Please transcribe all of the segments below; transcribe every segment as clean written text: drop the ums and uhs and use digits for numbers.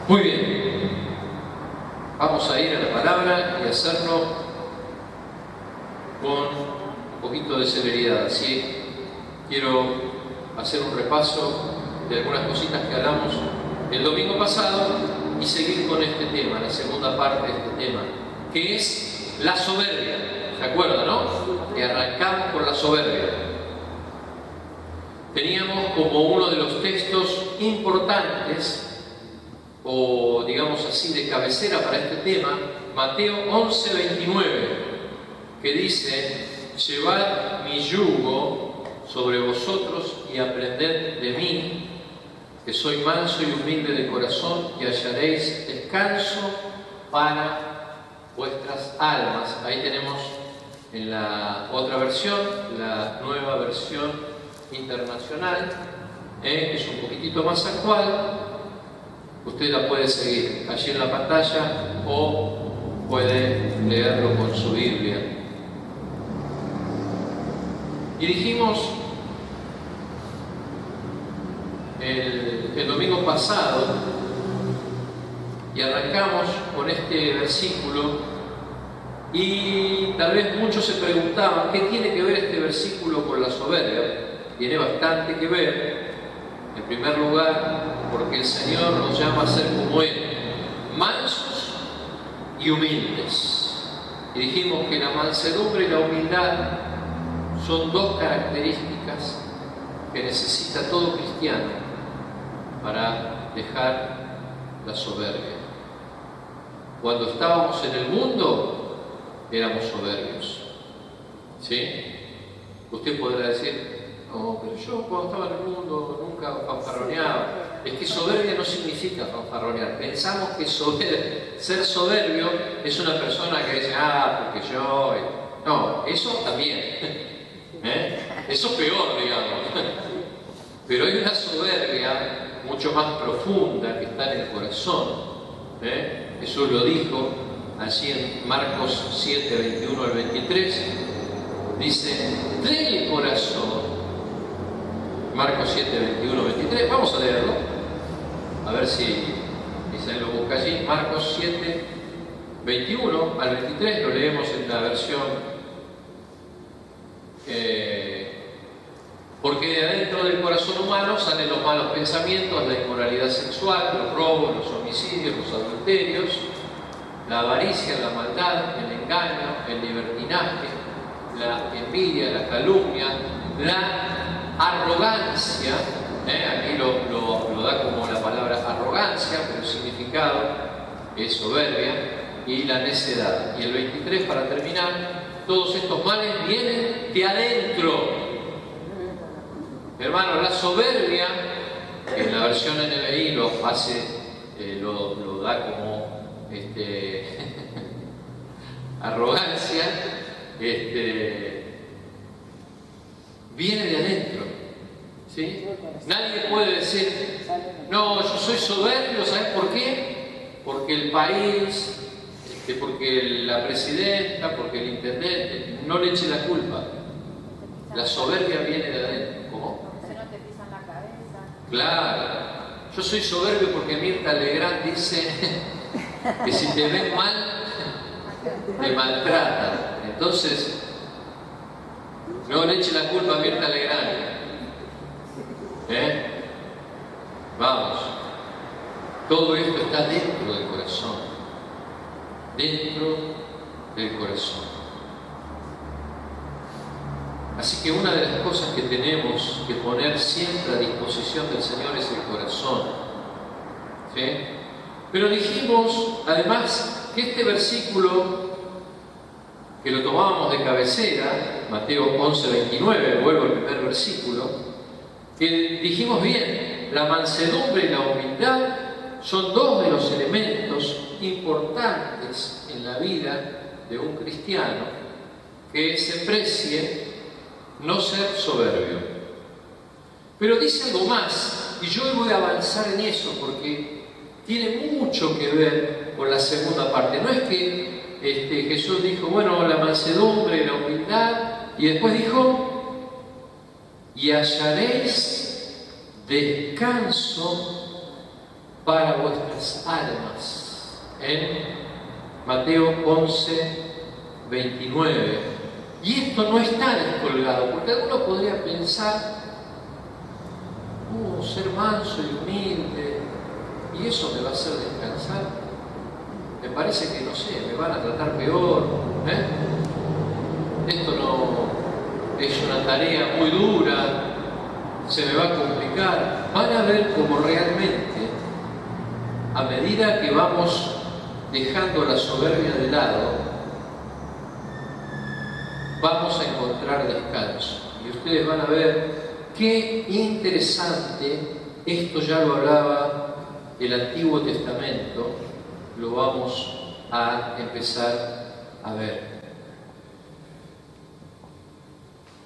Muy bien, vamos a ir a la palabra y hacerlo con un poquito de severidad. Así quiero hacer un repaso de algunas cositas que hablamos el domingo pasado y seguir con este tema, la segunda parte de este tema, que es la soberbia. ¿Se acuerdan, no? Que arrancamos con la soberbia. Teníamos como uno de los textos importantes, o digamos así, de cabecera para este tema, Mateo 11:29, que dice: llevad mi yugo sobre vosotros y aprended de mí, que soy manso y humilde de corazón, y hallaréis descanso para vuestras almas. Ahí tenemos en la otra versión, la nueva versión internacional, que es un poquitito más actual. Usted la puede seguir allí en la pantalla o puede leerlo con su Biblia. Y dijimos el domingo pasado, y arrancamos con este versículo, y tal vez muchos se preguntaban ¿qué tiene que ver este versículo con la soberbia? Tiene bastante que ver. En primer lugar, porque el Señor nos llama a ser como Él, mansos y humildes. Y dijimos que la mansedumbre y la humildad son dos características que necesita todo cristiano para dejar la soberbia. Cuando estábamos en el mundo, éramos soberbios. ¿Sí? Usted podrá decir: no, pero yo cuando estaba en el mundo nunca fanfarroneaba. Es que soberbia no significa fanfarronear. Pensamos que ser soberbio es una persona que dice: porque yo... No, eso también. Eso es peor, digamos. Pero hay una soberbia mucho más profunda que está en el corazón. Jesús lo dijo allí en Marcos 7, 21 al 23. Dice: del corazón. Marcos 7, 21, 23. Vamos a leerlo. A ver si Isaías lo busca allí. Marcos 7, 21 al 23. Lo leemos en la versión. Porque de adentro del corazón humano salen los malos pensamientos, la inmoralidad sexual, los robos, los homicidios, los adulterios, la avaricia, la maldad, el engaño, el libertinaje, la envidia, la calumnia, la arrogancia. Aquí lo da como la palabra arrogancia, pero el significado es soberbia, y la necedad. Y el 23, para terminar: todos estos males vienen de adentro. Hermano, la soberbia, en la versión NBI lo da como arrogancia, viene de adentro. ¿Sí? Nadie puede decir: no, yo soy soberbio. ¿Sabes por qué? Porque el país, porque la presidenta, porque el intendente. No le eche la culpa. La soberbia viene de adentro. ¿Cómo? Si no te pisan la cabeza. Claro. Yo soy soberbio porque Mirta Legrand dice que si te ven mal, te maltratan. Entonces, no le eche la culpa a Mirta Legrand. Vamos. Todo esto está dentro del corazón. Dentro del corazón. Así que una de las cosas que tenemos que poner siempre a disposición del Señor es el corazón. ¿Sí? Pero dijimos, además, que este versículo, que lo tomábamos de cabecera, Mateo 11:29, vuelvo al primer versículo, que dijimos bien, la mansedumbre y la humildad son dos de los elementos importantes en la vida de un cristiano, que se precie no ser soberbio. Pero dice algo más, y yo voy a avanzar en eso porque tiene mucho que ver con la segunda parte. No es que Jesús dijo, bueno, la mansedumbre, la humildad, y después dijo: y hallaréis descanso para vuestras vuestras almas. En Mateo 11, 29. Y esto no está descolgado, porque alguno podría pensar, ser manso y humilde, y eso me va a hacer descansar. Me parece que, no sé, me van a tratar peor. Esto no es una tarea muy dura, se me va a complicar. Van a ver cómo realmente, a medida que vamos dejando la soberbia de lado, vamos a encontrar descanso. Y ustedes van a ver qué interesante. Esto ya lo hablaba el Antiguo Testamento, lo vamos a empezar a ver.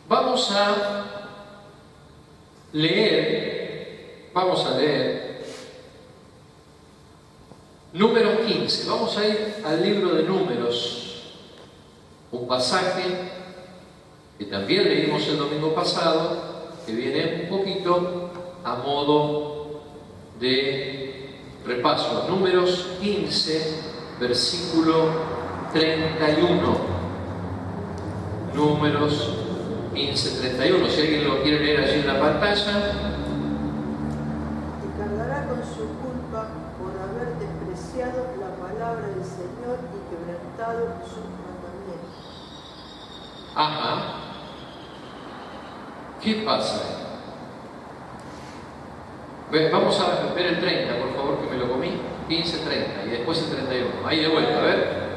Vamos a leer Números 15. Vamos a ir al libro de Números, un pasaje que también leímos el domingo pasado, que viene un poquito a modo de repaso. Números 15, versículo 31. Números 15, 31. Si alguien lo quiere leer allí en la pantalla. Y cargará con su culpa por haber despreciado la palabra del Señor y quebrantado sus mandamientos. Ajá. ¿Qué pasa? Vamos a ver el 30, por favor, que me lo comí. 15, 30 y después el 31. Ahí de vuelta, a ver.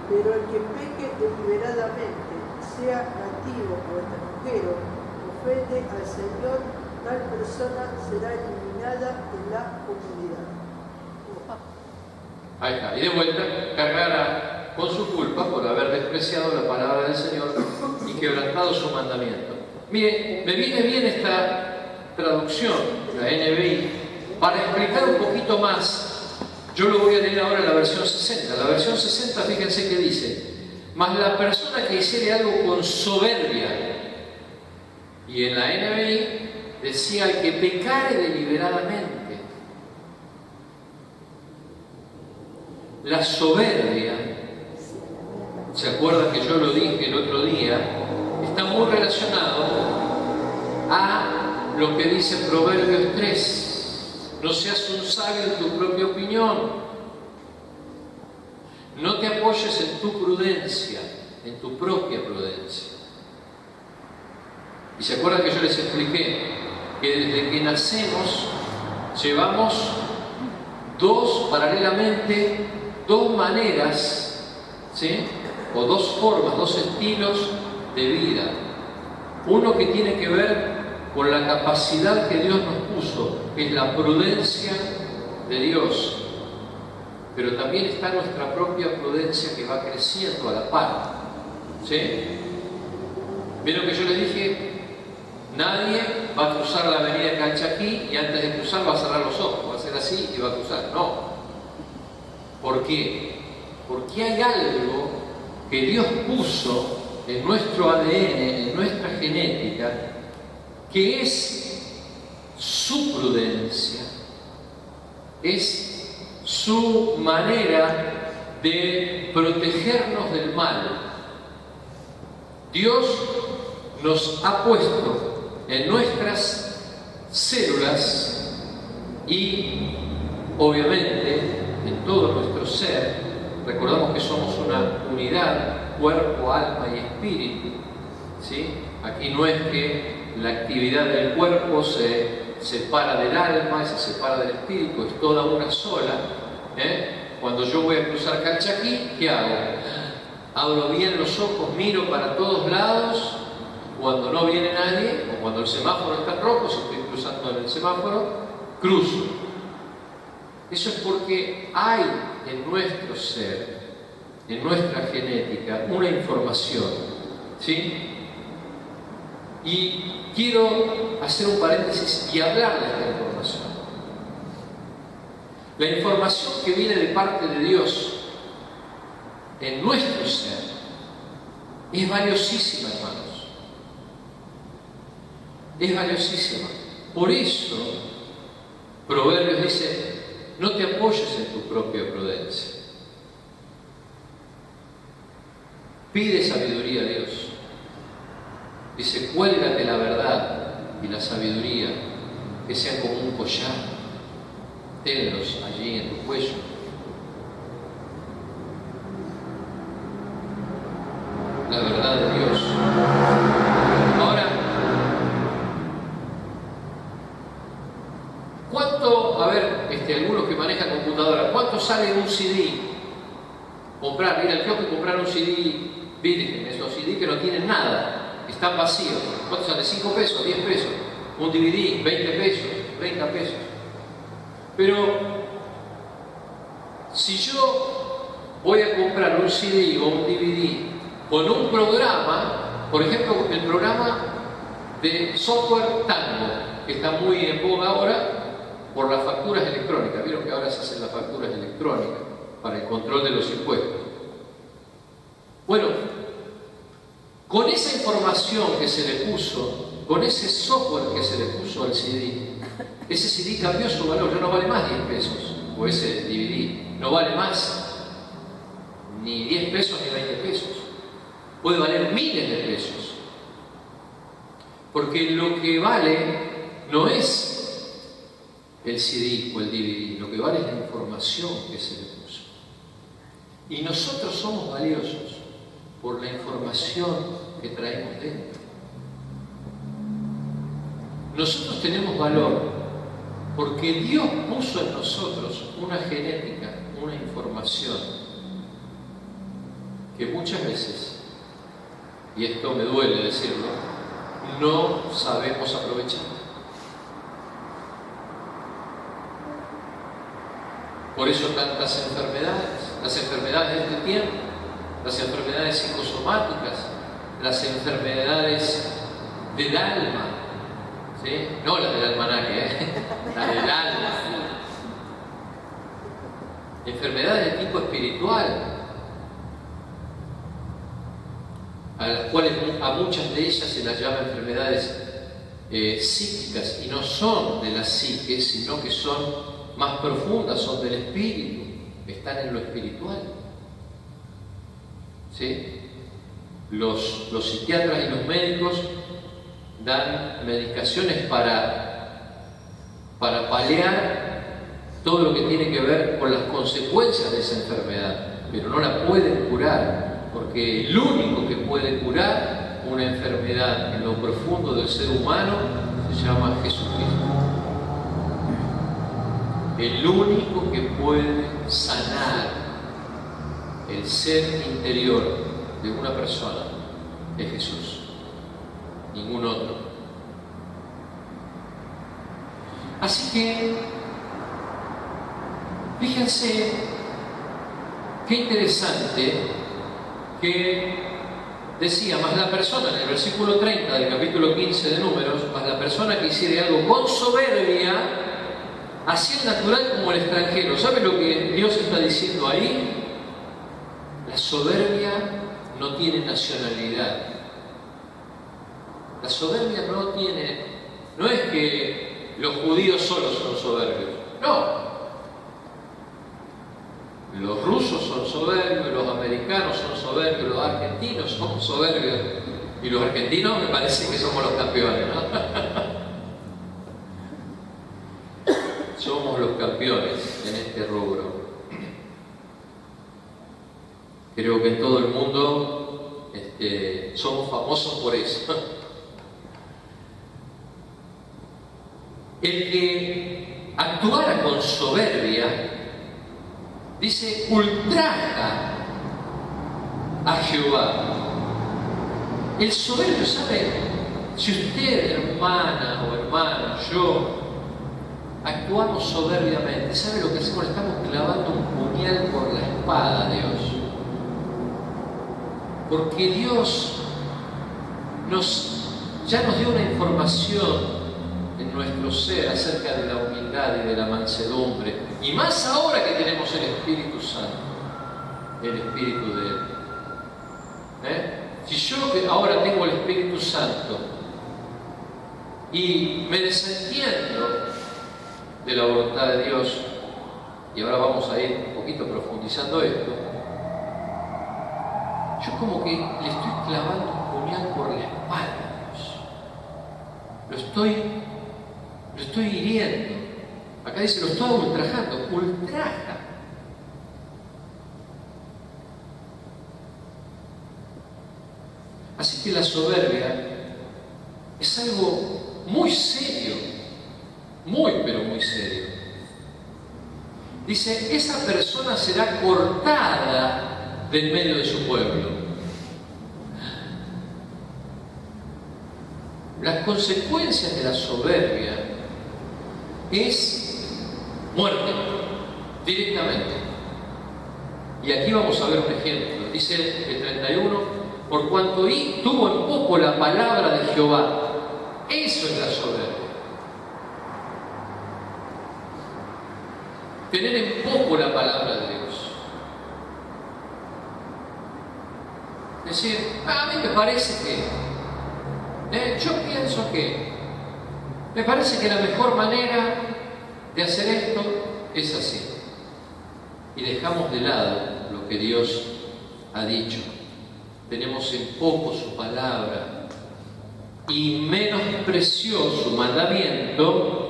Pero el que peque deliberadamente, sea nativo o extranjero, ofende al Señor, tal persona será eliminada de la comunidad. Ahí está. Y de vuelta, cargará con su culpa por haber despreciado la palabra del Señor y quebrantado su mandamiento. Mire, me viene bien esta traducción, la NBI, para explicar un poquito más. Yo lo voy a leer ahora en la versión 60. La versión 60, fíjense que dice: mas la persona que hiciere algo con soberbia. Y en la NBI decía: el que pecare deliberadamente. La soberbia, ¿se acuerdan que yo lo dije el otro día? Está muy relacionado a lo que dice Proverbios 3. No seas un sabio en tu propia opinión. No te apoyes en tu prudencia, en tu propia prudencia. Y se acuerdan que yo les expliqué que desde que nacemos llevamos paralelamente dos maneras, ¿sí? O dos formas, dos estilos de vida. Uno que tiene que ver con la capacidad que Dios nos puso, que es la prudencia de Dios. Pero también está nuestra propia prudencia que va creciendo a la par. ¿Sí? ¿Vieron que yo les dije? Nadie va a cruzar la avenida Calchaquí y antes de cruzar va a cerrar los ojos, va a hacer así y va a cruzar. No. ¿Por qué? Porque hay algo que Dios puso en nuestro ADN, en nuestra genética, que es su prudencia, es su manera de protegernos del mal. Dios nos ha puesto en nuestras células y obviamente en todo nuestro ser. Recordamos que somos una unidad, cuerpo, alma y espíritu, ¿sí? Aquí no es que la actividad del cuerpo se separa del alma y se separa del espíritu, es toda una sola. Cuando yo voy a cruzar Calchaquí, ¿qué hago? Abro bien los ojos, miro para todos lados. Cuando no viene nadie, o cuando el semáforo está rojo, si estoy cruzando en el semáforo, cruzo. Eso es porque hay en nuestro ser, en nuestra genética, una información, ¿sí? Y quiero hacer un paréntesis y hablar de esta información. La información que viene de parte de Dios en nuestro ser es valiosísima, hermanos. Es valiosísima. Por eso, Proverbios dice: no te apoyes en tu propia prudencia. Pide sabiduría a Dios. Dice, cuélgate la verdad y la sabiduría, que sean como un collar. Tenlos allí en tu cuello. La verdad de Dios. Ahora, ¿cuánto, a ver, algunos que manejan computadora, cuánto sale un CD? Comprar, ir al kiosco y comprar un CD virgen, esos CD que no tienen nada, están vacíos. ¿Cuánto sale? 5 pesos, 10 pesos. Un DVD, 20 pesos, 30 pesos. Pero, si yo voy a comprar un CD o un DVD con un programa, por ejemplo, el programa de software Tango, que está muy en boga ahora por las facturas electrónicas. Vieron que ahora se hacen las facturas electrónicas para el control de los impuestos. Bueno, con esa información que se le puso, con ese software que se le puso al CD, ese CD cambió su valor, ya no vale más 10 pesos, o ese DVD no vale más ni 10 pesos ni 20 pesos. Puede valer miles de pesos, porque lo que vale no es el CD o el DVD, lo que vale es la información que se le puso. Y nosotros somos valiosos por la información que traemos dentro. Nosotros tenemos valor porque Dios puso en nosotros una genética, una información que muchas veces, y esto me duele decirlo, no sabemos aprovechar. Por eso tantas enfermedades, las enfermedades de este tiempo, las enfermedades psicosomáticas, las enfermedades del alma, ¿sí? No las del almanaque, las del alma. Enfermedades de tipo espiritual, a las cuales a muchas de ellas se las llama enfermedades psíquicas, y no son de la psique, sino que son más profundas, son del espíritu, están en lo espiritual. ¿Sí? Los psiquiatras y los médicos dan medicaciones para paliar todo lo que tiene que ver con las consecuencias de esa enfermedad, pero no la pueden curar, porque el único que puede curar una enfermedad en lo profundo del ser humano se llama Jesucristo. El único que puede sanar el ser interior de una persona es Jesús, ningún otro. Así que, fíjense qué interesante que decía, más la persona, en el versículo 30 del capítulo 15 de Números, más la persona que hiciere algo con soberbia, así el natural como el extranjero. ¿Sabe lo que Dios está diciendo ahí? La soberbia no tiene nacionalidad. La soberbia no es que los judíos solos son soberbios. No. Los rusos son soberbios, los americanos son soberbios, los argentinos son soberbios. Y los argentinos me parece que somos los campeones, ¿no? Somos los campeones en este rubro. Creo que en todo el mundo somos famosos por eso. El que actuara con soberbia, dice, ultraja a Jehová. El soberbio, ¿sabe? Si usted, hermana o hermano, yo, actuamos soberbiamente, ¿sabe lo que hacemos? Le estamos clavando un puñal por la espada a Dios. Porque Dios ya nos dio una información en nuestro ser acerca de la humildad y de la mansedumbre, y más ahora que tenemos el Espíritu Santo, el Espíritu de Él. Si yo que ahora tengo el Espíritu Santo y me desentiendo de la voluntad de Dios, y ahora vamos a ir un poquito profundizando esto, yo como que le estoy clavando un puñal por la espalda a Dios. Lo estoy hiriendo. Acá dice, lo estoy ultrajando. Ultraja. Así que la soberbia es algo muy serio, muy pero muy serio. Dice, esa persona será cortada del medio de su pueblo. Las consecuencias de la soberbia es muerte, directamente. Y aquí vamos a ver un ejemplo. Dice el 31, por cuanto tuvo en poco la palabra de Jehová. Eso es la soberbia. Tener en poco la palabra de Dios. Decir, a mí me parece que, yo pienso que, me parece que la mejor manera de hacer esto es así. Y dejamos de lado lo que Dios ha dicho. Tenemos en poco su palabra y menospreció su mandamiento.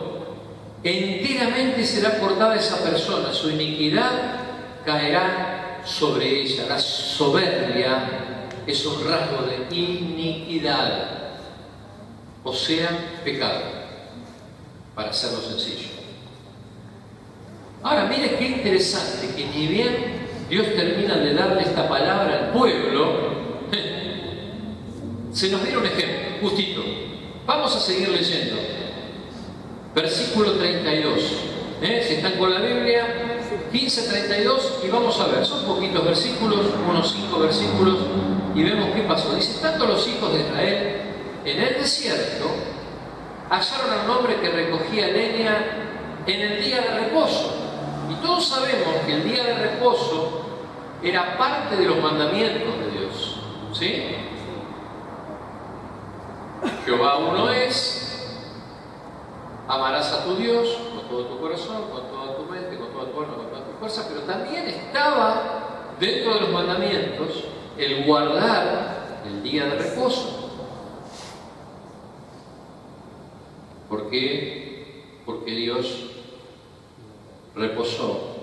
Enteramente será cortada esa persona, su iniquidad caerá sobre ella. La soberbia es un rasgo de iniquidad, o sea, pecado, para hacerlo sencillo. Ahora, mire qué interesante, que ni bien Dios termina de darle esta palabra al pueblo, se nos viene un ejemplo, justito. Vamos a seguir leyendo. Versículo 32. Si están con la Biblia, 15:32, y vamos a ver. Son poquitos versículos, unos 5 versículos, y vemos qué pasó. Dice, tanto los hijos de Israel en el desierto hallaron a un hombre que recogía leña en el día de reposo. Y todos sabemos que el día de reposo era parte de los mandamientos de Dios. ¿Sí? Jehová uno es, amarás a tu Dios con todo tu corazón, con toda tu mente, con toda tu alma, con toda tu fuerza, pero también estaba dentro de los mandamientos el guardar el día de reposo. ¿Por qué? Porque Dios reposó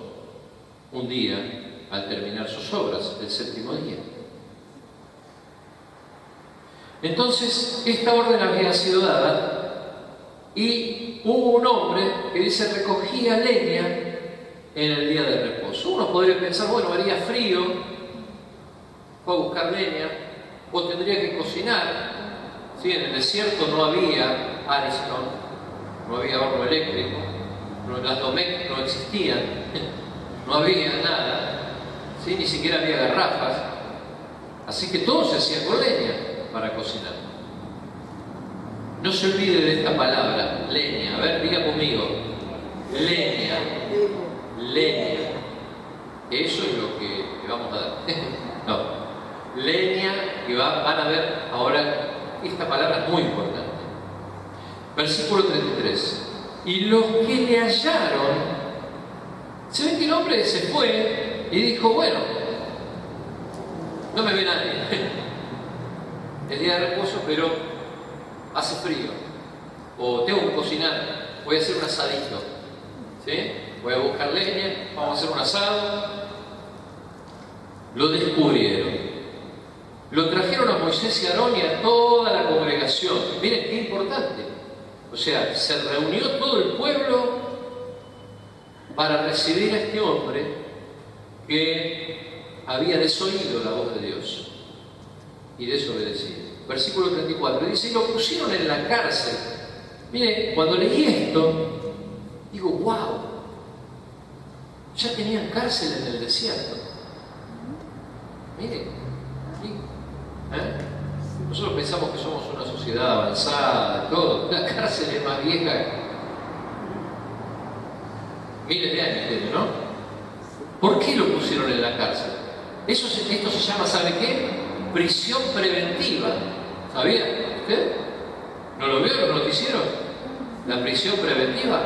un día al terminar sus obras, el séptimo día. Entonces, esta orden había sido dada y hubo un hombre que dice recogía leña en el día de reposo. Uno podría pensar, bueno, haría frío, fue a buscar leña, o tendría que cocinar. ¿Sí? En el desierto no había Ariston, no había horno eléctrico, las Domecq no existían, no había nada, ¿sí? Ni siquiera había garrafas, así que todo se hacía con leña para cocinar. No se olvide de esta palabra, leña. A ver, diga conmigo, leña, leña. Eso es lo que vamos a dar. No, leña, y van a ver ahora, esta palabra es muy importante. Versículo 33. Y los que le hallaron, se ve que el hombre se fue y dijo, bueno, no me ve nadie. El día de reposo, pero hace frío. O tengo que cocinar, voy a hacer un asadito. ¿Sí? Voy a buscar leña, vamos a hacer un asado. Lo descubrieron. Lo trajeron a Moisés y a Aarón y a toda la congregación. Miren qué importante. O sea, se reunió todo el pueblo para recibir a este hombre que había desoído la voz de Dios y desobedecido. Versículo 34 dice, y lo pusieron en la cárcel. Mire, cuando leí esto, digo, wow, ya tenían cárcel en el desierto. Mire, nosotros pensamos que somos una sociedad avanzada, todo. La cárcel es más vieja, miles de años tiene, ¿no? ¿Por qué lo pusieron en la cárcel? Esto se llama, ¿sabe qué? Prisión preventiva. ¿Sabía usted? ¿No lo vio en los noticieros? La prisión preventiva.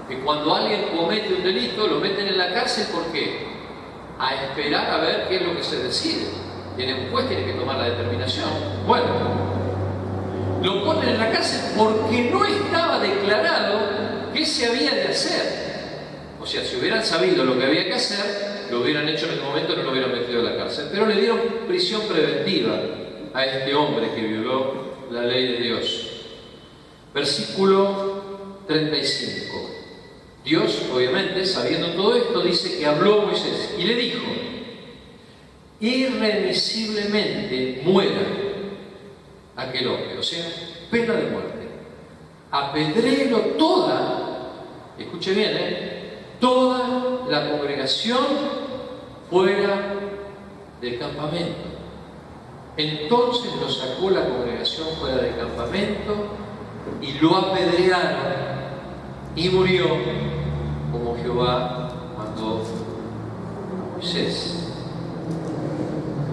que cuando alguien comete un delito lo meten en la cárcel. ¿Por qué? A esperar a ver qué es lo que se decide. Y el juez tiene que tomar la determinación. Bueno, lo ponen en la cárcel porque no estaba declarado qué se había de hacer. O sea, si hubieran sabido lo que había que hacer, lo hubieran hecho en el momento y no lo hubieran metido en la cárcel. Pero le dieron prisión preventiva a este hombre que violó la ley de Dios. Versículo 35. Dios, obviamente, sabiendo todo esto, dice que habló a Moisés y le dijo: irremisiblemente muera aquel hombre, o sea, pena de muerte. Apedréelo toda, escuche bien, toda la congregación fuera del campamento. Entonces lo sacó la congregación fuera del campamento y lo apedrearon, y murió como Jehová mandó a Moisés.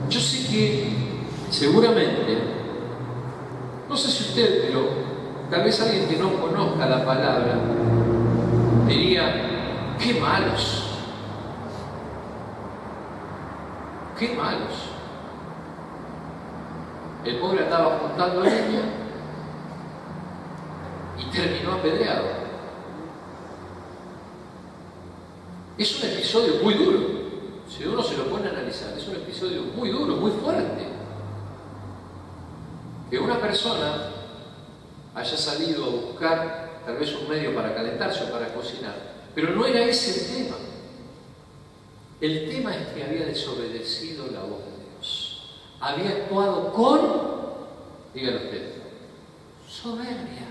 Yo sé que seguramente, no sé si usted, pero tal vez alguien que no conozca la palabra diría: ¡qué malos! ¡Qué malos! El pobre andaba juntando leña y terminó apedreado. Es un episodio muy duro. Si uno se lo pone a analizar, es un episodio muy duro, muy fuerte. Que una persona haya salido a buscar tal vez un medio para calentarse o para cocinar, pero no era ese el tema. El tema es que había desobedecido la voz de Dios. Había actuado con, dígalo usted, soberbia.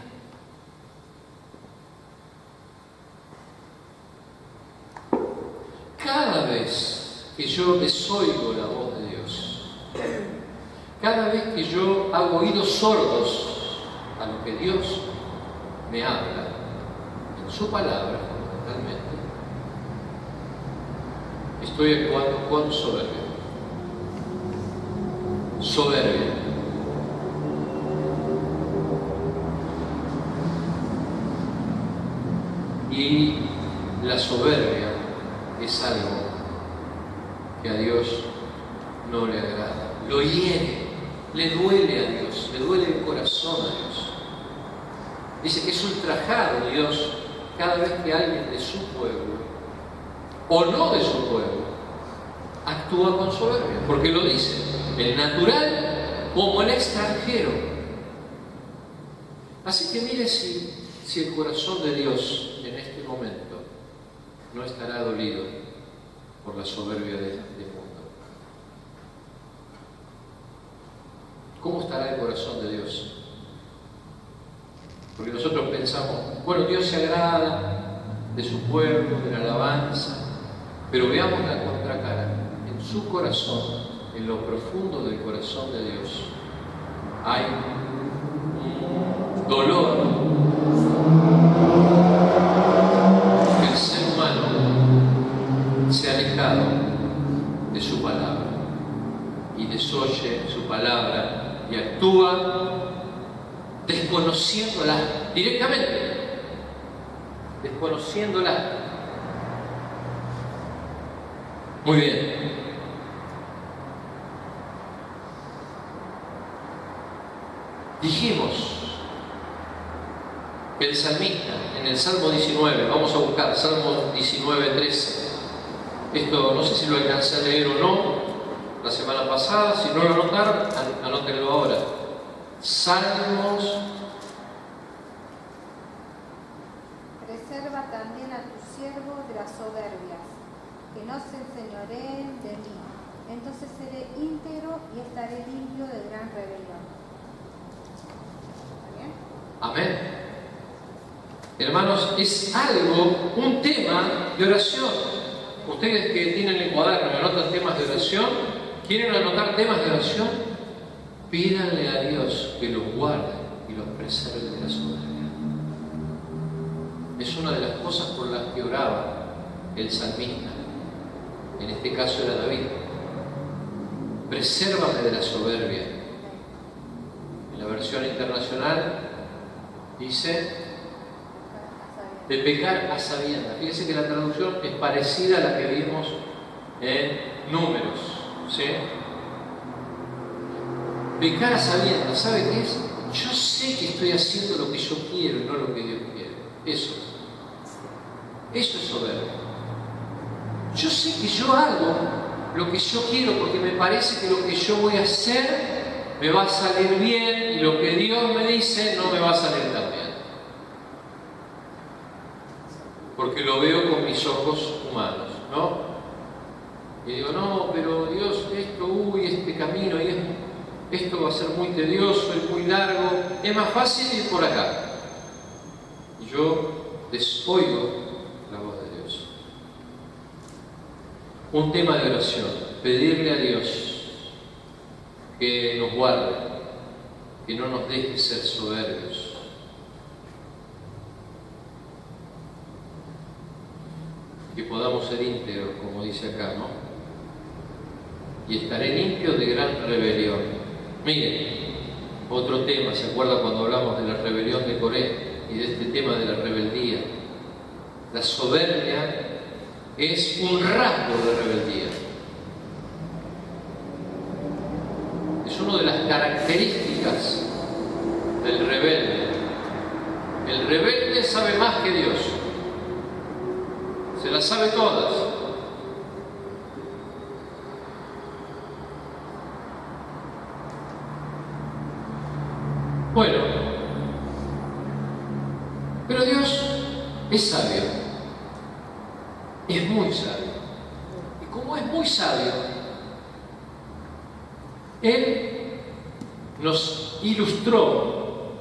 Cada vez que yo desoigo la voz de Dios, cada vez que yo hago oídos sordos a lo que Dios me habla en su palabra, fundamentalmente, estoy actuando con soberbia. Soberbia. Y la soberbia es algo que a Dios no le agrada. Lo hiere, le duele a Dios, le duele el corazón a Dios. Dice que es ultrajado Dios cada vez que alguien de su pueblo, o no de su pueblo, actúa con soberbia, porque lo dice, el natural como el extranjero. Así que mire si el corazón de Dios en este momento no estará dolido por la soberbia de este mundo. ¿Cómo estará el corazón de Dios? Porque nosotros pensamos, bueno, Dios se agrada de su pueblo, de la alabanza, pero veamos la contracara. En su corazón, en lo profundo del corazón de Dios, hay un dolor que el ser humano se ha alejado de su palabra y desoye su palabra y actúa desconociéndola directamente, desconociéndola. Muy bien. Dijimos que el salmista en el Salmo 19, vamos a buscar Salmo 19:13. Esto no sé si lo alcancé a leer o no la semana pasada. Si no lo anotaron, anótenlo ahora. Salmos. Preserva también a tu siervo de las soberbias, que no se enseñoreen de mí. Entonces seré íntegro y estaré limpio de gran rebelión. ¿Está bien? Amén. Hermanos, es algo, un tema de oración. Ustedes que tienen el cuaderno y anotan temas de oración, ¿quieren anotar temas de oración? Pídanle a Dios que los guarde y los preserve de la soberbia. Es una de las cosas por las que oraba el salmista. En este caso era David. Presérvame de la soberbia. En la versión internacional dice: de pecar a sabiendas. Fíjense que la traducción es parecida a la que vimos en Números, ¿sí? Pecar a sabiendas, ¿sabe qué es? Yo sé que estoy haciendo lo que yo quiero y no lo que Dios quiere. Eso es soberbia. Yo sé que yo hago lo que yo quiero porque me parece que lo que yo voy a hacer me va a salir bien y lo que Dios me dice no me va a salir tan bien. Porque lo veo con mis ojos humanos, ¿no? Y digo, no, pero Dios, este camino, esto va a ser muy tedioso, es muy largo, es más fácil ir por acá. Y yo desoigo la voz de Dios. Un tema de oración, pedirle a Dios que nos guarde, que no nos deje ser soberbios. Que podamos ser íntegros, como dice acá, ¿no? Y estaré limpio de gran rebelión. Miren, otro tema, ¿se acuerda cuando hablamos de la rebelión de Coré y de este tema de la rebeldía? La soberbia es un rasgo de rebeldía. Es una de las características del rebelde. El rebelde sabe más que Dios. Se las sabe todas. Bueno, pero Dios es sabio. Es muy sabio. Y como es muy sabio, Él nos ilustró,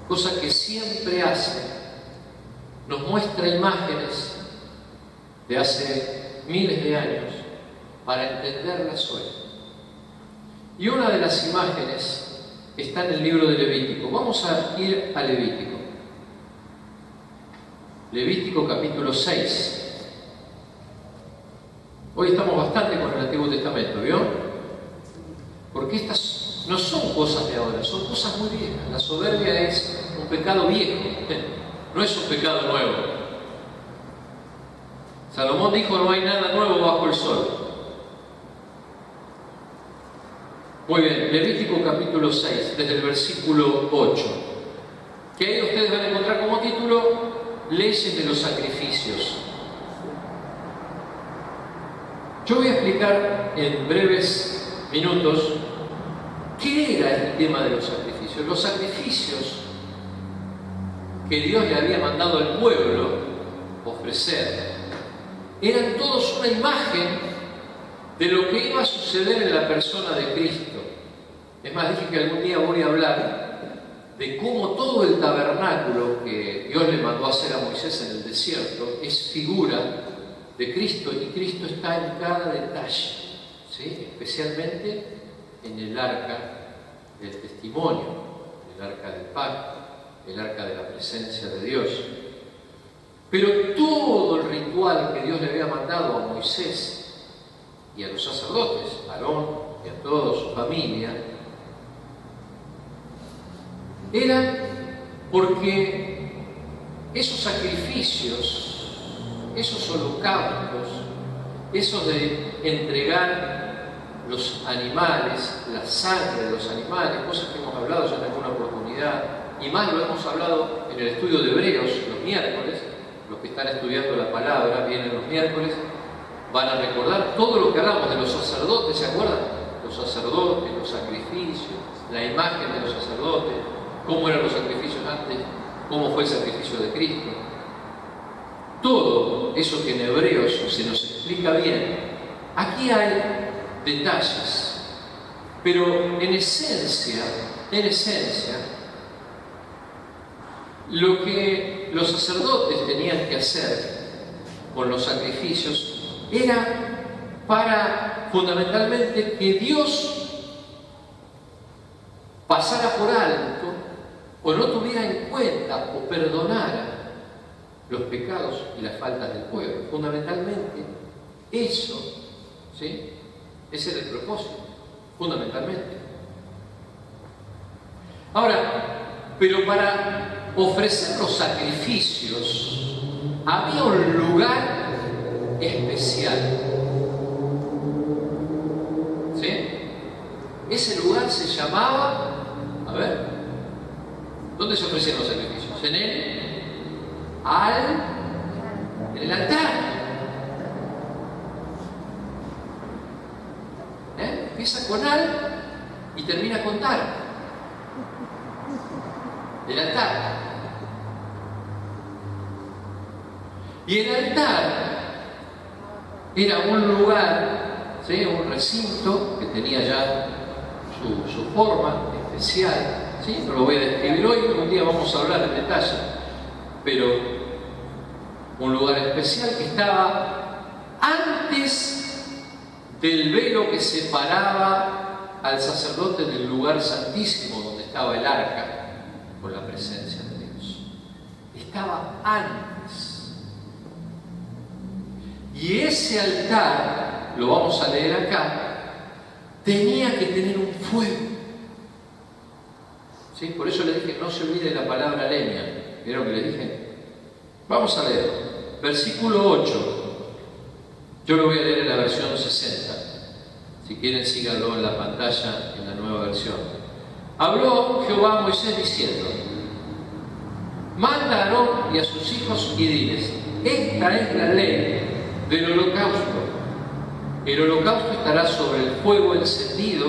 cosa que siempre hace. Nos muestra imágenes de hace miles de años para entenderlas hoy. Y una de las imágenes está en el libro de Levítico. Vamos a ir a Levítico. Levítico capítulo 6. Hoy estamos bastante con el Antiguo Testamento, ¿vio? Porque estas no son cosas de ahora, son cosas muy viejas. La soberbia es un pecado viejo. No es un pecado nuevo. Salomón dijo, no hay nada nuevo bajo el sol. Muy bien, Levítico capítulo 6, desde el versículo 8. Que ahí ustedes van a encontrar como título, leyes de los sacrificios. Yo voy a explicar en breves minutos qué era el tema de los sacrificios. Los sacrificios que Dios le había mandado al pueblo ofrecer, eran todos una imagen de lo que iba a suceder en la persona de Cristo. Es más, dije que algún día voy a hablar de cómo todo el tabernáculo que Dios le mandó a hacer a Moisés en el desierto es figura de Cristo, y Cristo está en cada detalle, ¿sí? Especialmente en el arca del testimonio, el arca del pacto, el arca de la presencia de Dios. Pero todo el ritual que Dios le había mandado a Moisés y a los sacerdotes, a Aarón y a toda su familia, era porque esos sacrificios, esos holocaustos, esos de entregar los animales, la sangre de los animales, cosas que hemos hablado ya en alguna oportunidad, y más lo hemos hablado en el estudio de Hebreos los miércoles. Los que están estudiando la palabra vienen los miércoles, van a recordar todo lo que hablamos de los sacerdotes, ¿se acuerdan? Los sacerdotes, los sacrificios, la imagen de los sacerdotes, cómo eran los sacrificios antes, cómo fue el sacrificio de Cristo. Todo eso que en Hebreos se nos explica bien. Aquí hay detalles, pero en esencia, lo que los sacerdotes tenían que hacer con los sacrificios era para, fundamentalmente, que Dios pasara por alto o no tuviera en cuenta o perdonara los pecados y las faltas del pueblo. Fundamentalmente, eso, ¿sí? Ese era el propósito, fundamentalmente. Ahora, pero para ofrecer los sacrificios, había un lugar especial. ¿Sí? Ese lugar se llamaba, a ver, ¿dónde se ofrecían los sacrificios? En el altar. Empieza con al y termina con tal. El altar. Y el altar era un lugar, ¿sí? Un recinto que tenía ya su forma especial, ¿sí? No lo voy a describir hoy, un día vamos a hablar en detalle, pero un lugar especial que estaba antes del velo que separaba al sacerdote del lugar santísimo donde estaba el arca con la presencia de Dios. Estaba antes. Y ese altar, lo vamos a leer acá, tenía que tener un fuego. ¿Sí? Por eso le dije, no se olvide la palabra leña. ¿Vieron que le dije? Vamos a leer. Versículo 8. Yo lo voy a leer en la versión 60. Si quieren, síganlo en la pantalla, en la nueva versión. Habló Jehová a Moisés diciendo: manda a Aarón y a sus hijos y diles: esta es la ley del holocausto. El holocausto estará sobre el fuego encendido,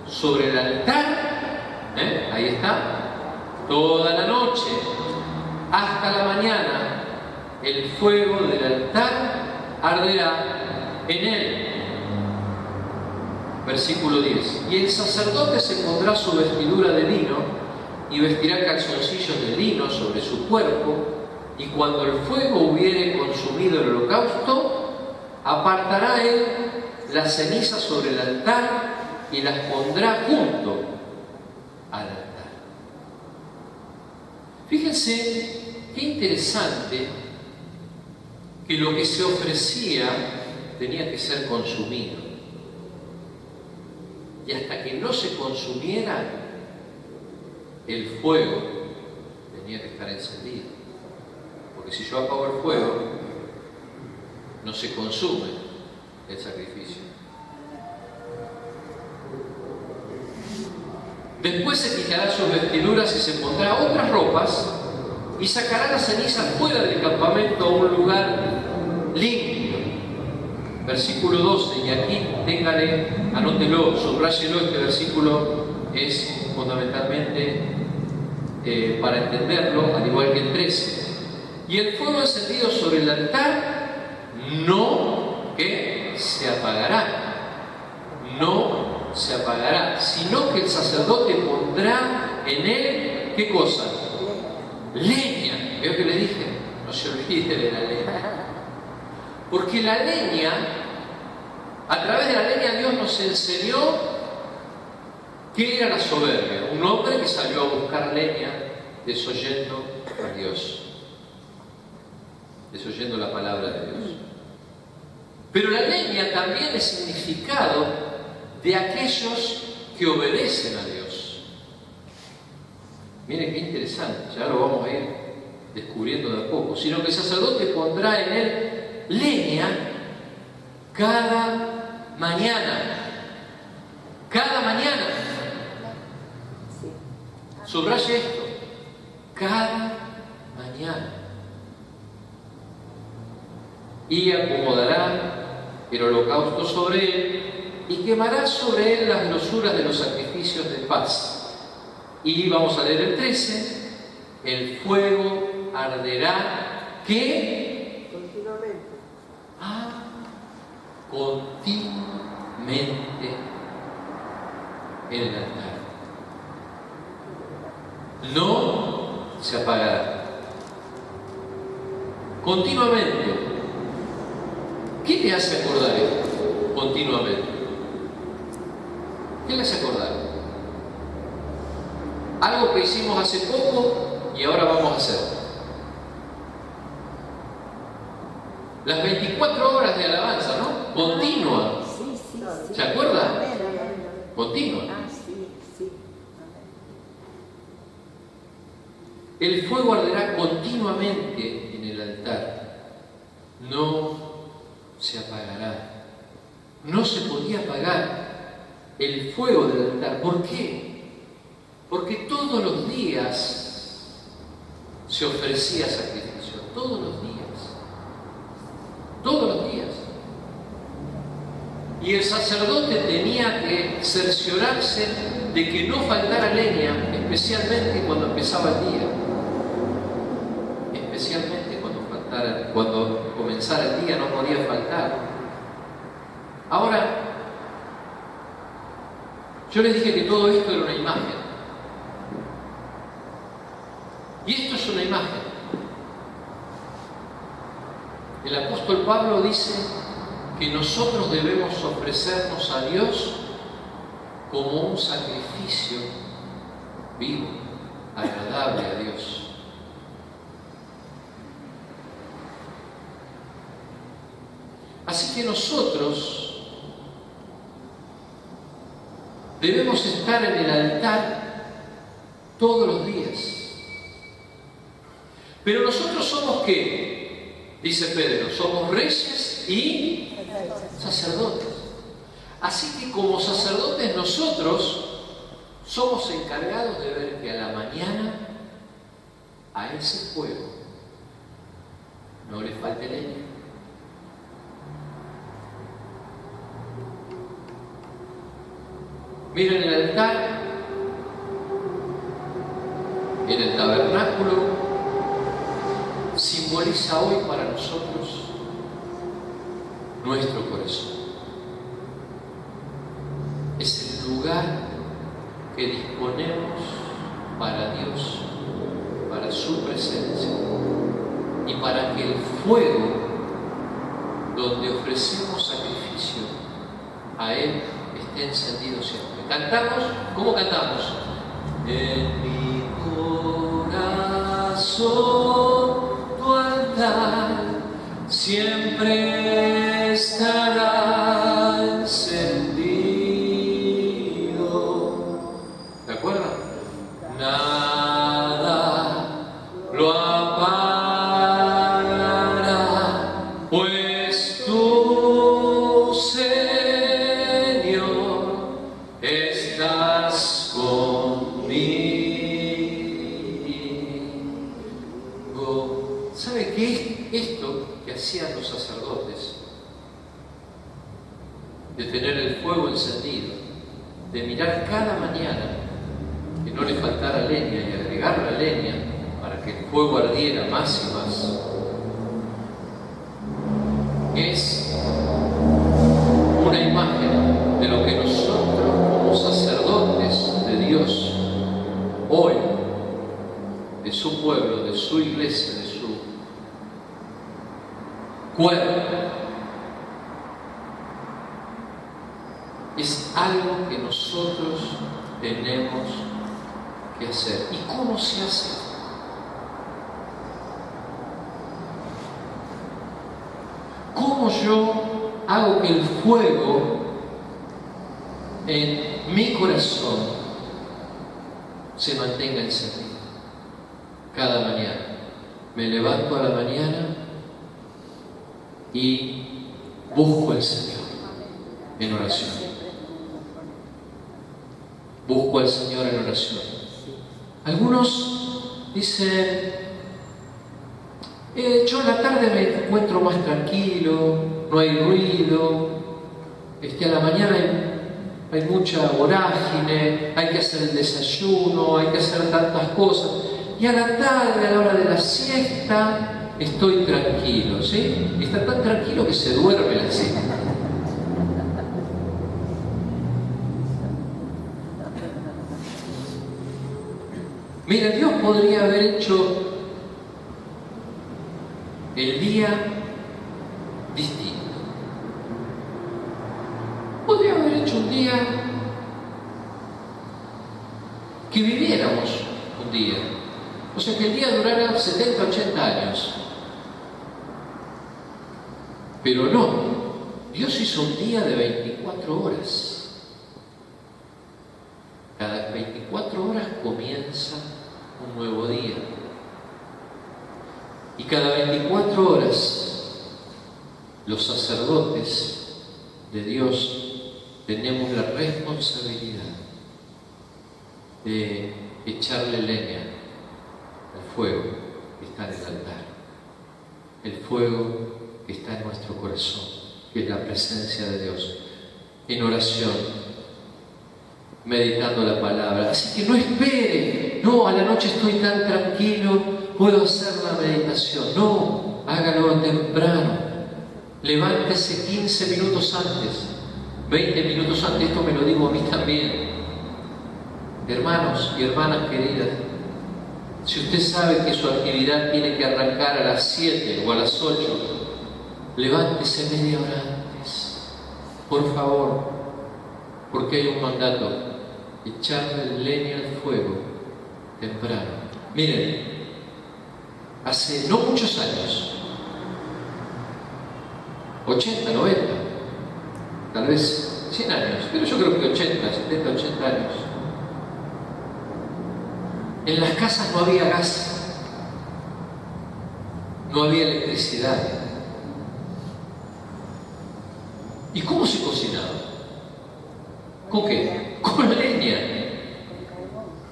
sobre el altar, ahí está, toda la noche, hasta la mañana. El fuego del altar arderá en él. Versículo 10. Y el sacerdote se pondrá su vestidura de lino y vestirá calzoncillos de lino sobre su cuerpo, y cuando el fuego hubiere consumido el holocausto, apartará él las cenizas sobre el altar y las pondrá junto al altar. Fíjense qué interesante que lo que se ofrecía tenía que ser consumido. Y hasta que no se consumiera, el fuego tenía que estar encendido. Porque si yo apago el fuego, no se consume el sacrificio. Después se quitará sus vestiduras y se pondrá otras ropas y sacará las cenizas fuera del campamento a un lugar limpio. Versículo 12, y aquí téngale, anótelo, subráyelo, este versículo es fundamentalmente para entenderlo, al igual que el 13. Y el fuego encendido sobre el altar no que se apagará, no se apagará, sino que el sacerdote pondrá en él, ¿qué cosa? Leña. ¿Veo que le dije? No se olvide de la leña. Porque la leña, a través de la leña Dios nos enseñó qué era la soberbia. Un hombre que salió a buscar leña desoyendo a Dios, desoyendo la palabra de Dios. Pero la leña también es significado de aquellos que obedecen a Dios. Miren qué interesante, ya lo vamos a ir descubriendo de a poco. Sino que el sacerdote pondrá en él leña cada mañana. Cada mañana. Subraye esto. Cada mañana. Y acomodará el holocausto sobre él y quemará sobre él las grosuras de los sacrificios de paz. Y vamos a leer el 13. El fuego arderá, ¿qué? Continuamente en el altar. No se apagará. Continuamente. ¿Qué te hace acordar esto? Continuamente. ¿Qué le hace acordar? Algo que hicimos hace poco y ahora vamos a hacer. Las 24 horas de alabanza, ¿no? Continua. ¿Se acuerda? Continua. El fuego arderá continuamente en el altar, no se apagará. No se podía apagar el fuego del altar. ¿Por qué? Porque todos los días se ofrecía sacrificio, todos los días. Todos los días. Y el sacerdote tenía que cerciorarse de que no faltara leña, especialmente cuando empezaba el día. Especialmente cuando comenzara el día no podía faltar. Ahora, yo les dije que todo esto era una imagen. Y esto es una imagen. El apóstol Pablo dice que nosotros debemos ofrecernos a Dios como un sacrificio vivo, agradable a Dios. Así que nosotros debemos estar en el altar todos los días. Pero nosotros somos ¿qué? Dice Pedro, somos reyes y sacerdotes. Así que como sacerdotes nosotros somos encargados de ver que a la mañana a ese fuego no le falte leña. Miren el altar, en el tabernáculo, simboliza hoy para nosotros nuestro corazón. Es el lugar que disponemos para Dios, para su presencia y para que el fuego donde ofrecemos sacrificio a Él esté encendido siempre. ¿Cantamos? ¿Cómo cantamos? En mi corazón tu altar siempre estará encendido. ¿De acuerdo? Nada lo apagará, pues tú, Señor, estás conmigo. ¿Sabe qué es esto que hacían los sacerdotes? De tener el fuego encendido, de mirar cada mañana que no le faltara leña y agregar la leña para que el fuego ardiera más y más. Es una imagen de lo que nosotros como sacerdotes de Dios hoy, de su pueblo, de su iglesia, de su cuerpo, es algo que nosotros tenemos que hacer. ¿Y cómo se hace? ¿Cómo yo hago que el fuego en mi corazón se mantenga encendido? Cada mañana me levanto a la mañana y busco al Señor en oración. Busco al Señor en oración. Algunos dicen, yo en la tarde me encuentro más tranquilo, no hay ruido, a la mañana hay mucha vorágine, hay que hacer el desayuno, hay que hacer tantas cosas, y a la tarde, a la hora de la siesta, estoy tranquilo, ¿sí? Y está tan tranquilo que se duerme la siesta. Mira, Dios podría haber hecho el día distinto. Podría haber hecho un día que viviéramos un día. O sea, que el día durara 70, 80 años. Pero no. Dios hizo un día de 24 horas. Cada 24 horas comienza un nuevo día. cada 24 horas los sacerdotes de Dios tenemos la responsabilidad de echarle leña al fuego que está en el altar, el fuego que está en nuestro corazón, que es la presencia de Dios, en oración, meditando la palabra. Así que no espere, no, a la noche estoy tan tranquilo, puedo hacer la meditación. No, hágalo temprano, levántese 15 minutos antes, 20 minutos antes. Esto me lo digo a mí también. Hermanos y hermanas queridas, si usted sabe que su actividad tiene que arrancar a las 7 o a las 8, levántese media hora antes, por favor, porque hay un mandato: echarle leña al fuego temprano. Miren, hace no muchos años, 80, 90, tal vez 100 años, pero yo creo que 80, 70, 80 años, en las casas no había gas, no había electricidad. ¿Y cómo se cocinaba? ¿Con qué? Con leña.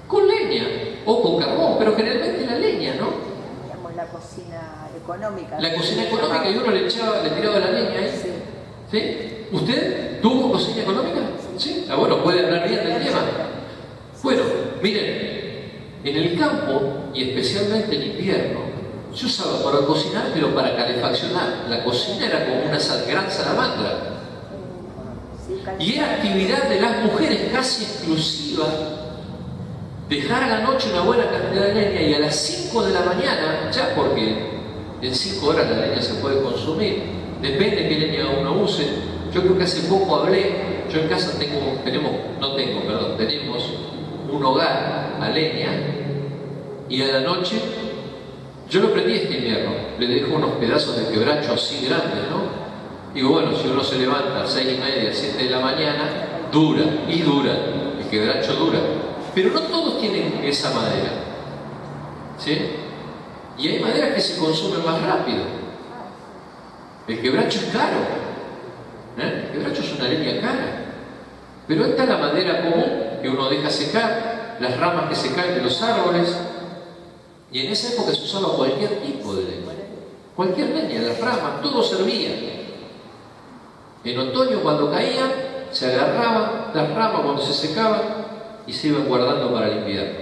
Con leña o con carbón, pero generalmente la leña, ¿no? Teníamos la cocina económica. La cocina económica, y uno le tiraba la leña ahí. Sí. ¿Sí? ¿Usted tuvo cocina económica? Sí. Ah, bueno, puede hablar bien del tema. Bueno, miren, en el campo, y especialmente en invierno, se usaba para cocinar, pero para calefaccionar. La cocina era como una gran salamandra. Y era actividad de las mujeres casi exclusiva, dejar a la noche una buena cantidad de leña y a las 5 de la mañana, ya porque en 5 horas la leña se puede consumir, depende de qué leña uno use. Yo creo que hace poco hablé, yo en casa tenemos un hogar a leña, y a la noche, yo lo prendí este invierno, le dejo unos pedazos de quebracho así grandes, ¿no? Digo, bueno, si uno se levanta a 6:30, 7 de la mañana, dura, el quebracho dura. Pero no todos tienen esa madera, ¿sí? Y hay maderas que se consumen más rápido. El quebracho es caro, ¿eh? El quebracho es una leña cara. Pero esta es la madera común que uno deja secar, las ramas que se caen de los árboles. Y en esa época se usaba cualquier tipo de leña. Cualquier leña, las ramas, todo servía. En otoño, cuando caían, se agarraban las ramas cuando se secaban y se iban guardando para el invierno.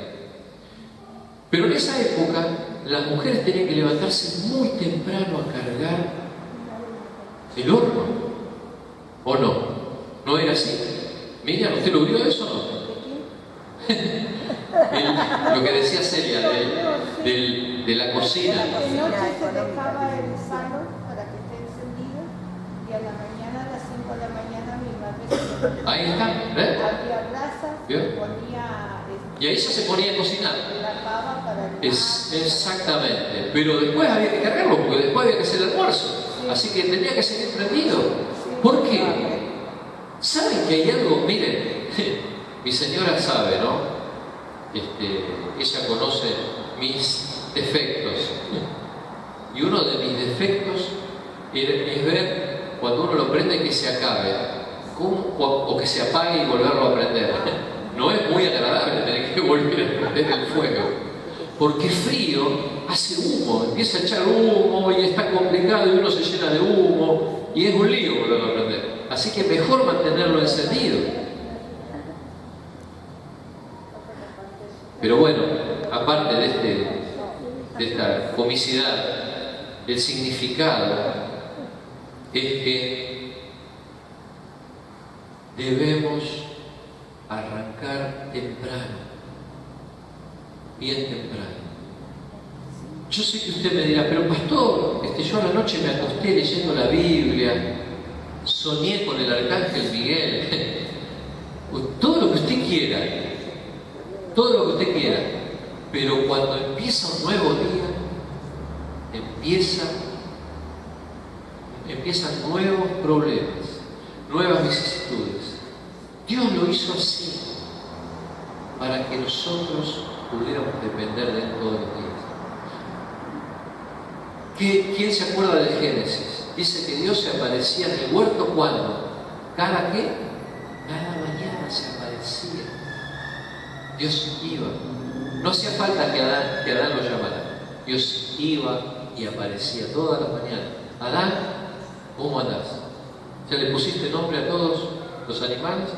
Pero en esa época, las mujeres tenían que levantarse muy temprano a cargar el horno. ¿O no? ¿No era así? Miriam, ¿usted lo vio eso o no? Lo que decía Celia de la cocina. De noche se dejaba el salón para que esté encendido y a la mañana, a las 5 de la mañana, mi madre se levantaba. Ahí está, ¿eh? Había brasas, ¿vio? ponía Y ahí se ponía a cocinar. la pava para el Exactamente. Pero después había que cargarlo, porque después había que hacer el almuerzo. Así que tenía que seguir prendido. ¿Por qué? ¿Saben que hay algo? Miren, mi señora sabe, ¿no? Ella conoce mis defectos. Y uno de mis defectos es ver cuando uno lo prende que se acabe, o que se apague y volverlo a prender. No es muy agradable tener que volver a prender el fuego, porque frío hace humo, empieza a echar humo y está complicado y uno se llena de humo y es un lío volverlo a prender. Así que mejor mantenerlo encendido. Pero bueno, aparte de esta comicidad, el significado es que debemos arrancar temprano, bien temprano. Yo sé que usted me dirá, pero pastor, yo a la noche me acosté leyendo la Biblia, soñé con el arcángel Miguel, todo lo que usted quiera, pero cuando empieza un nuevo día, empiezan nuevos problemas, nuevas vicisitudes. Dios lo hizo así para que nosotros pudiéramos depender de Él todos los días. ¿Quién se acuerda del Génesis? Dice que Dios se aparecía en el huerto ¿cuándo? ¿Cada qué? Cada mañana se aparecía. Dios iba. No hacía falta que Adán lo llamara. Dios iba y aparecía toda la mañana. Adán, ¿cómo andás? ¿Ya le pusiste nombre a todos los animales?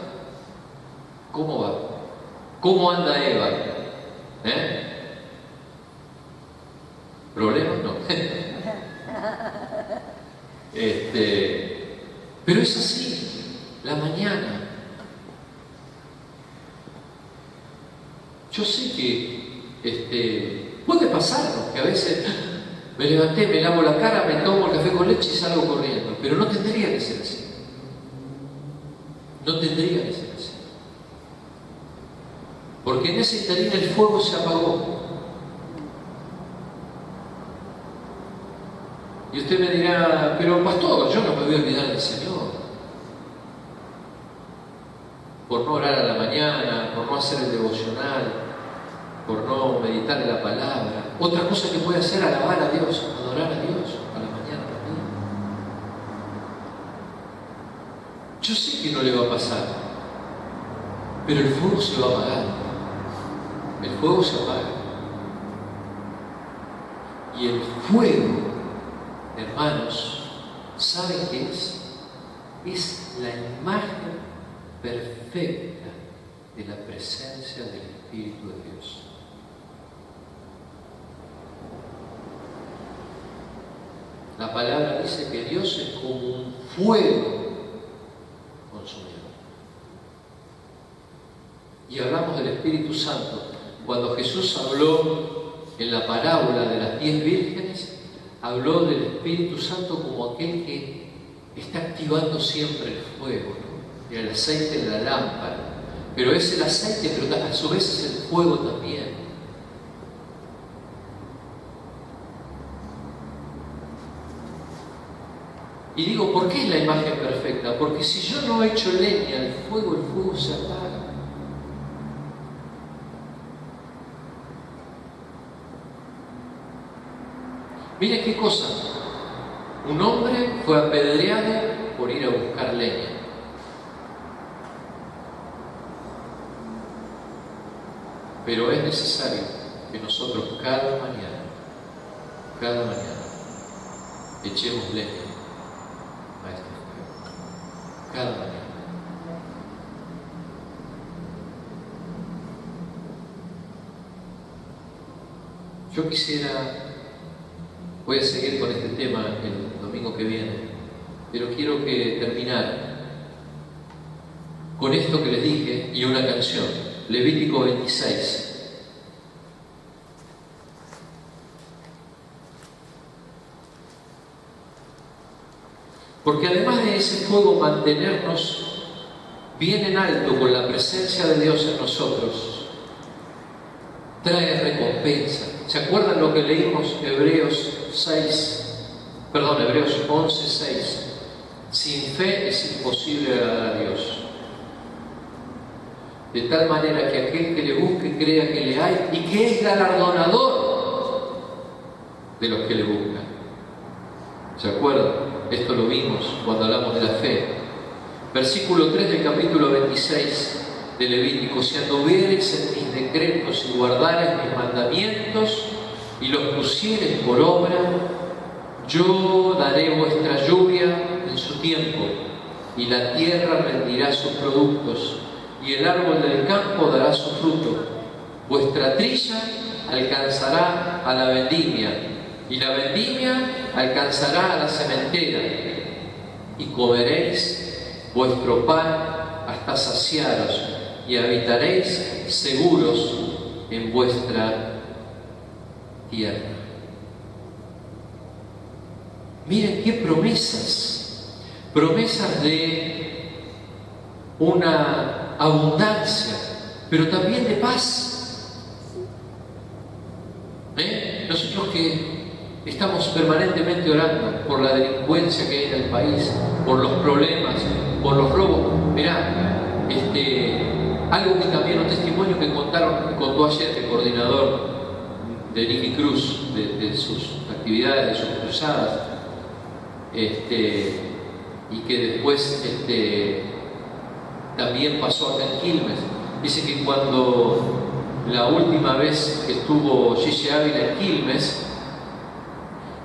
¿Cómo va? ¿Cómo anda Eva? ¿Problemas? No. Pero es así, la mañana. Yo sé que puede pasarnos, que a veces me levanté, me lavo la cara, me tomo el café con leche y salgo corriendo, pero no tendría que ser así. No tendría que ser así. Porque en ese interín el fuego se apagó. Y usted me dirá, pero pastor, yo no me voy a olvidar del Señor. Por no orar a la mañana, por no hacer el devocional, por no meditar en la palabra. Otra cosa que puede hacer, alabar a Dios, adorar a Dios a la mañana también. Yo sé que no le va a pasar, pero el fuego se va a apagar. El fuego se apaga. Y el fuego, hermanos, ¿saben qué es? Es la imagen perfecta de la presencia del Espíritu de Dios. La palabra dice que Dios es como un fuego consumidor. Y hablamos del Espíritu Santo. Cuando Jesús habló en la parábola de las 10 vírgenes, habló del Espíritu Santo como aquel que está activando siempre el fuego, ¿no? El aceite en la lámpara. Pero es el aceite, pero a su vez es el fuego también. Y digo, ¿por qué es la imagen perfecta? Porque si yo no echo leña al fuego, el fuego se apaga. Mire qué cosa. Un hombre fue apedreado por ir a buscar leña. Pero es necesario que nosotros cada mañana, echemos leña a este fuego. Cada mañana. Yo voy a seguir con este tema el domingo que viene, pero quiero terminar con esto que les dije y una canción, Levítico 26. Porque además de ese fuego mantenernos bien en alto con la presencia de Dios en nosotros, trae recompensa. ¿Se acuerdan lo que leímos? Hebreos 11:6. Sin fe es imposible agradar a Dios. De tal manera que aquel que le busque crea que le hay y que es galardonador de los que le buscan. ¿Se acuerdan? Esto lo vimos cuando hablamos de la fe. Versículo 3 del capítulo 26 de Levítico: si anduviereis en mis decretos y guardareis mis mandamientos y los pusiereis por obra, yo daré vuestra lluvia en su tiempo, y la tierra rendirá sus productos, y el árbol del campo dará su fruto. Vuestra trilla alcanzará a la vendimia, y la vendimia alcanzará a la sementera, y comeréis vuestro pan hasta saciaros, y habitaréis seguros en vuestra tierra. Miren qué promesas de una abundancia, pero también de paz. Nosotros que estamos permanentemente orando por la delincuencia que hay en el país, por los problemas, por los robos. Mirá, algo que también, un testimonio que contó ayer el coordinador de Nicky Cruz, de sus actividades de sus cruzadas, y que después también pasó acá en Quilmes. Dice que cuando la última vez que estuvo Gigi Ávila en Quilmes,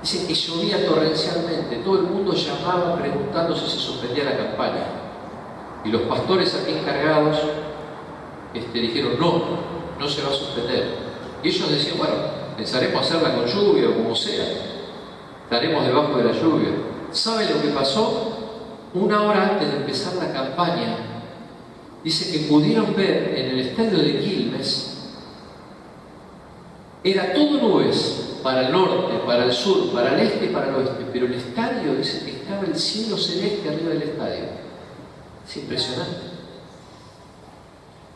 dice que llovía torrencialmente, todo el mundo llamaba preguntando si se suspendía la campaña, y los pastores aquí encargados dijeron no se va a suspender, y ellos decían, bueno, pensaremos hacerla con lluvia o como sea, estaremos debajo de la lluvia. ¿Sabe lo que pasó? Una hora antes de empezar la campaña, dice que pudieron ver en el estadio de Quilmes, era todo nubes, para el norte, para el sur, para el este y para el oeste, pero el estadio, dice que estaba el cielo celeste arriba del estadio. Es impresionante.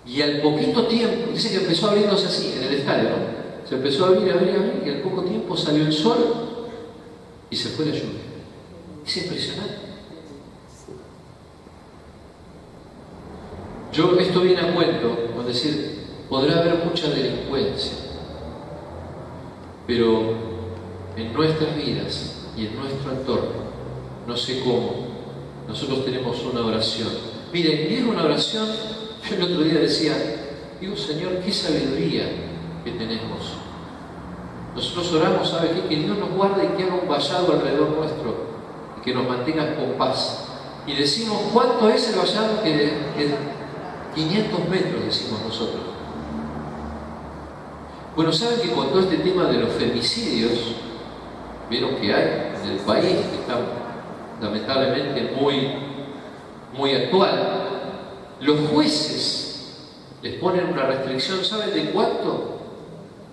Y al poquito tiempo, dice que empezó abriéndose así, en el estadio, ¿no? Se empezó a abrir, y al poco tiempo salió el sol y se fue la lluvia. Es impresionante. Esto viene a cuento, con decir, podrá haber mucha delincuencia, pero en nuestras vidas y en nuestro entorno, no sé cómo, nosotros tenemos una oración. Miren, y es una oración, yo el otro día decía, digo, Señor, qué sabiduría que tenemos. Nosotros oramos, ¿sabe qué? Que Dios nos guarde y que haga un vallado alrededor nuestro y que nos mantenga con paz. Y decimos, ¿cuánto es el vallado? Que 500 metros, decimos nosotros. Bueno, ¿saben que con todo este tema de los femicidios, vieron que hay en el país, que está lamentablemente muy actual, los jueces les ponen una restricción, ¿saben de cuánto?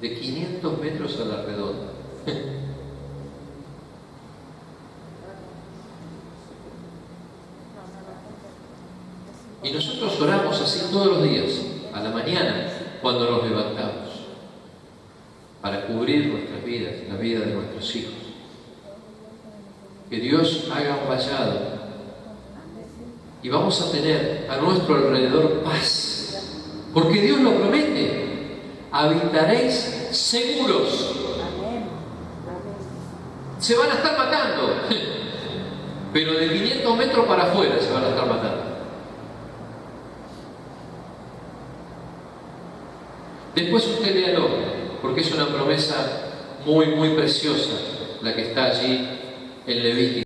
De 500 metros a la redonda. Y nosotros oramos así todos los días, a la mañana, cuando nos levantamos, para cubrir nuestras vidas, la vida de nuestros hijos. Que Dios haga un vallado y vamos a tener a nuestro alrededor paz, porque Dios lo promete. Habitaréis seguros. Se van a estar matando, pero de 500 metros para afuera se van a estar matando. Después usted léalo, porque es una promesa muy preciosa la que está allí en Levítico.